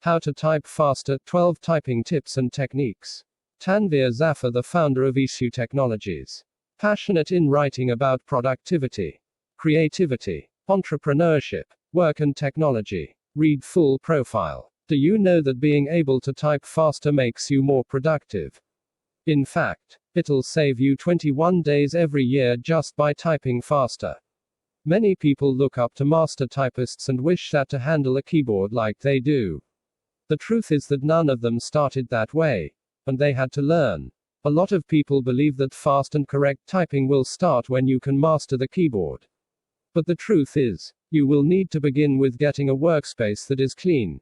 How to type faster, 12 typing tips and techniques. Tanvir Zafar, the founder of ISU Technologies. Passionate in writing about productivity, creativity, entrepreneurship, work and technology. Read full profile. Do you know that being able to type faster makes you more productive? In fact, it'll save you 21 days every year just by typing faster. Many people look up to master typists and wish that to handle a keyboard like they do. The truth is that none of them started that way, and they had to learn. A lot of people believe that fast and correct typing will start when you can master the keyboard. But the truth is, you will need to begin with getting a workspace that is clean,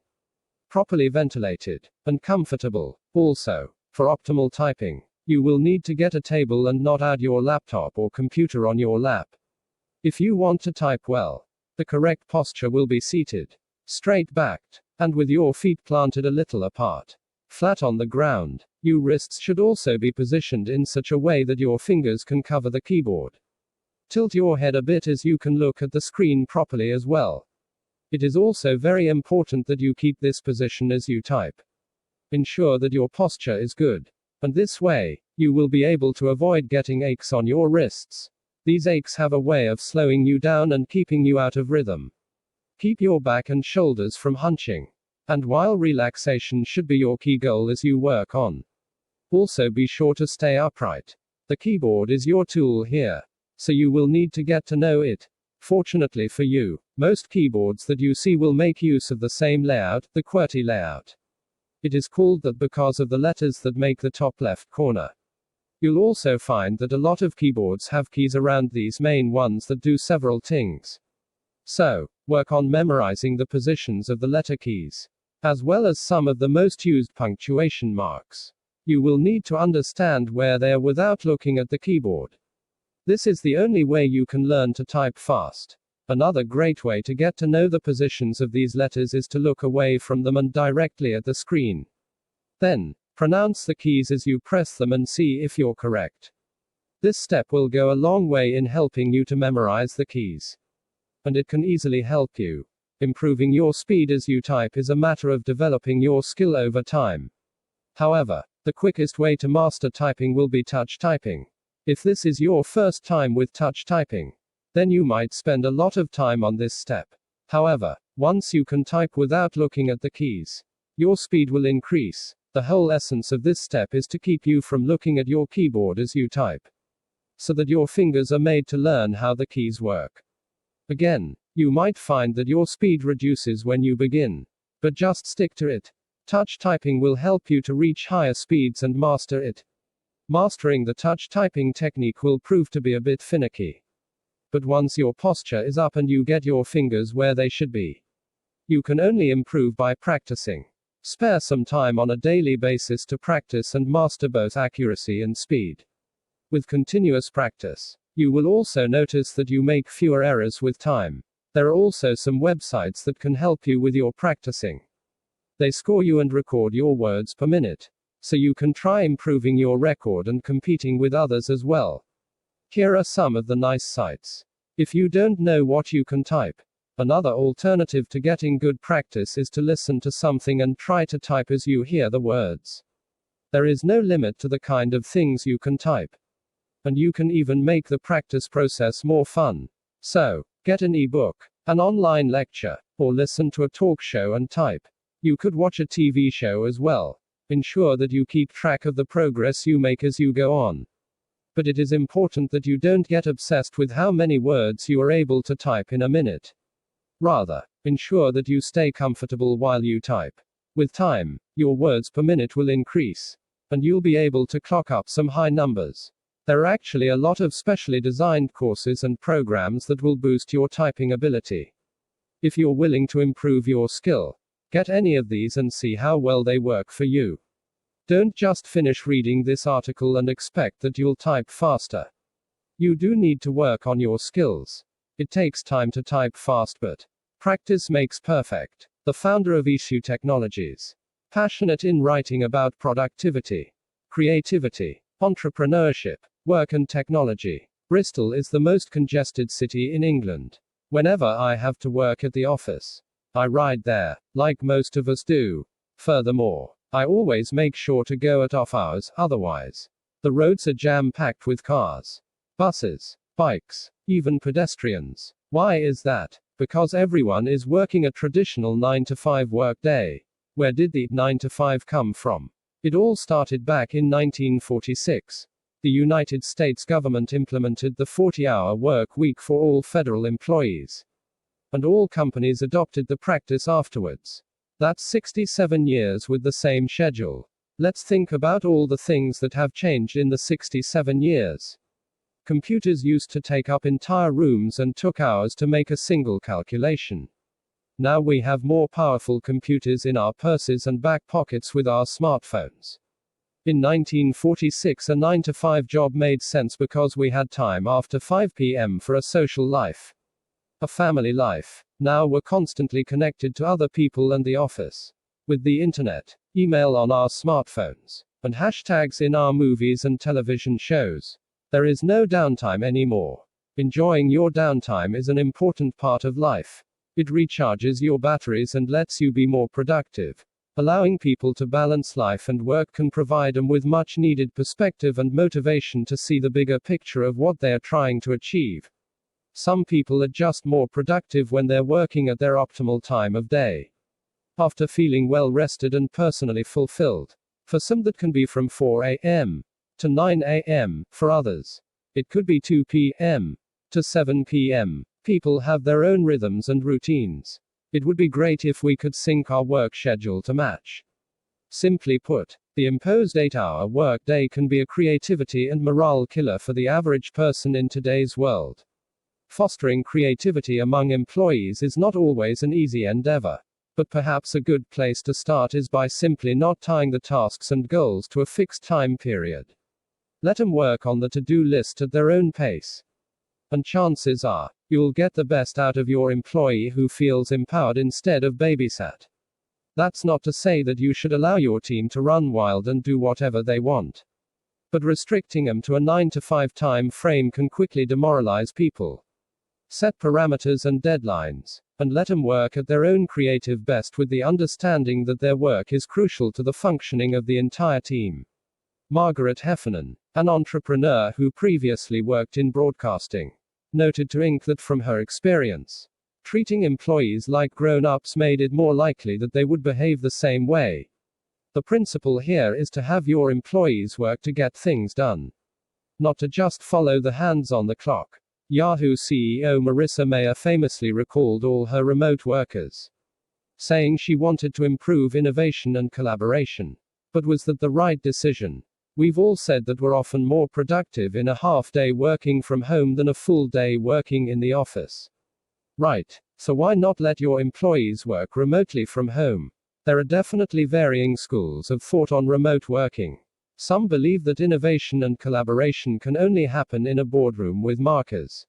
properly ventilated, and comfortable. Also, for optimal typing, you will need to get a table and not add your laptop or computer on your lap. If you want to type well, the correct posture will be seated, straight backed, and with your feet planted a little apart, flat on the ground. Your wrists should also be positioned in such a way that your fingers can cover the keyboard. Tilt your head a bit as you can look at the screen properly as well. It is also very important that you keep this position as you type. Ensure that your posture is good, and this way, you will be able to avoid getting aches on your wrists. These aches have a way of slowing you down and keeping you out of rhythm. Keep your back and shoulders from hunching. And while relaxation should be your key goal as you work on, also be sure to stay upright. The keyboard is your tool here, so you will need to get to know it. Fortunately for you, most keyboards that you see will make use of the same layout, the QWERTY layout. It is called that because of the letters that make the top left corner. You'll also find that a lot of keyboards have keys around these main ones that do several things. So, work on memorizing the positions of the letter keys, as well as some of the most used punctuation marks. You will need to understand where they are without looking at the keyboard. This is the only way you can learn to type fast. Another great way to get to know the positions of these letters is to look away from them and directly at the screen. Then, pronounce the keys as you press them and see if you're correct. This step will go a long way in helping you to memorize the keys. And it can easily help you. Improving your speed as you type is a matter of developing your skill over time. However, the quickest way to master typing will be touch typing. If this is your first time with touch typing, then you might spend a lot of time on this step. However, once you can type without looking at the keys, your speed will increase. The whole essence of this step is to keep you from looking at your keyboard as you type, so that your fingers are made to learn how the keys work. Again, you might find that your speed reduces when you begin, but just stick to it. Touch typing will help you to reach higher speeds and master it. Mastering the touch typing technique will prove to be a bit finicky. But once your posture is up and you get your fingers where they should be, you can only improve by practicing. Spare some time on a daily basis to practice and master both accuracy and speed. With continuous practice, you will also notice that you make fewer errors with time. There are also some websites that can help you with your practicing. They score you and record your words per minute, so you can try improving your record and competing with others as well. Here are some of the nice sites. If you don't know what you can type, another alternative to getting good practice is to listen to something and try to type as you hear the words. There is no limit to the kind of things you can type. And you can even make the practice process more fun. So, get an e-book, an online lecture, or listen to a talk show and type. You could watch a TV show as well. Ensure that you keep track of the progress you make as you go on. But it is important that you don't get obsessed with how many words you are able to type in a minute. Rather, ensure that you stay comfortable while you type. With time, your words per minute will increase, and you'll be able to clock up some high numbers. There are actually a lot of specially designed courses and programs that will boost your typing ability. If you're willing to improve your skill, get any of these and see how well they work for you. Don't just finish reading this article and expect that you'll type faster. You do need to work on your skills. It takes time to type fast, but practice makes perfect. The founder of ISU Technologies. Passionate in writing about productivity, creativity, entrepreneurship, work and technology. Bristol is the most congested city in England. Whenever I have to work at the office, I ride there, like most of us do. Furthermore, I always make sure to go at off hours, otherwise, the roads are jam-packed with cars, buses, bikes, even pedestrians. Why is that? Because everyone is working a traditional 9-to-5 work day. Where did the 9-to-5 come from? It all started back in 1946. The United States government implemented the 40-hour work week for all federal employees. And all companies adopted the practice afterwards. That's 67 years with the same schedule. Let's think about all the things that have changed in the 67 years. Computers used to take up entire rooms and took hours to make a single calculation. Now we have more powerful computers in our purses and back pockets with our smartphones. In 1946, a 9-to-5 job made sense because we had time after 5 p.m. for a social life, a family life. Now we're constantly connected to other people and the office. With the internet, email on our smartphones, and hashtags in our movies and television shows, there is no downtime anymore. Enjoying your downtime is an important part of life. It recharges your batteries and lets you be more productive. Allowing people to balance life and work can provide them with much needed perspective and motivation to see the bigger picture of what they are trying to achieve. Some people are just more productive when they're working at their optimal time of day, after feeling well rested and personally fulfilled. For some, that can be from 4 a.m. to 9 a.m. For others, it could be 2 p.m. to 7 p.m. People have their own rhythms and routines. It would be great if we could sync our work schedule to match. Simply put, the imposed 8-hour work day can be a creativity and morale killer for the average person in today's world. Fostering creativity among employees is not always an easy endeavor. But perhaps a good place to start is by simply not tying the tasks and goals to a fixed time period. Let them work on the to-do list at their own pace. And chances are, you'll get the best out of your employee who feels empowered instead of babysat. That's not to say that you should allow your team to run wild and do whatever they want. But restricting them to a 9-to-5 time frame can quickly demoralize people. Set parameters and deadlines, and let them work at their own creative best with the understanding that their work is crucial to the functioning of the entire team. Margaret Heffernan, an entrepreneur who previously worked in broadcasting, noted to Inc. that from her experience, treating employees like grown-ups made it more likely that they would behave the same way. The principle here is to have your employees work to get things done, not to just follow the hands on the clock. Yahoo CEO Marissa Mayer famously recalled all her remote workers, saying she wanted to improve innovation and collaboration. But was that the right decision? We've all said that we're often more productive in a half-day working from home than a full day working in the office. Right. So why not let your employees work remotely from home? There are definitely varying schools of thought on remote working. Some believe that innovation and collaboration can only happen in a boardroom with markers,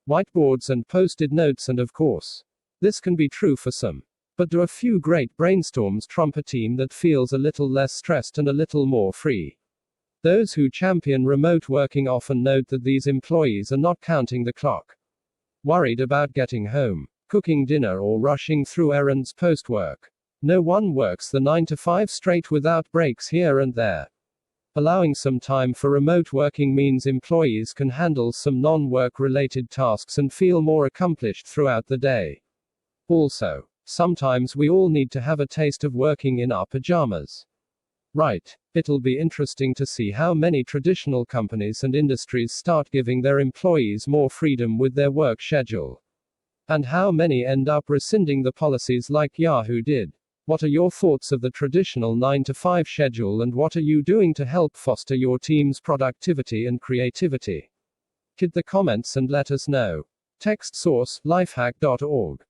whiteboards and post-it notes, and of course, this can be true for some. But do a few great brainstorms trump a team that feels a little less stressed and a little more free? Those who champion remote working often note that these employees are not counting the clock, worried about getting home, cooking dinner, or rushing through errands post-work. No one works the 9-to-5 straight without breaks here and there. Allowing some time for remote working means employees can handle some non-work related tasks and feel more accomplished throughout the day. Also, sometimes we all need to have a taste of working in our pajamas. Right. It'll be interesting to see how many traditional companies and industries start giving their employees more freedom with their work schedule, and how many end up rescinding the policies like Yahoo did. What are your thoughts of the traditional 9-to-5 schedule, and what are you doing to help foster your team's productivity and creativity? Hit the comments and let us know. Text source, lifehack.org.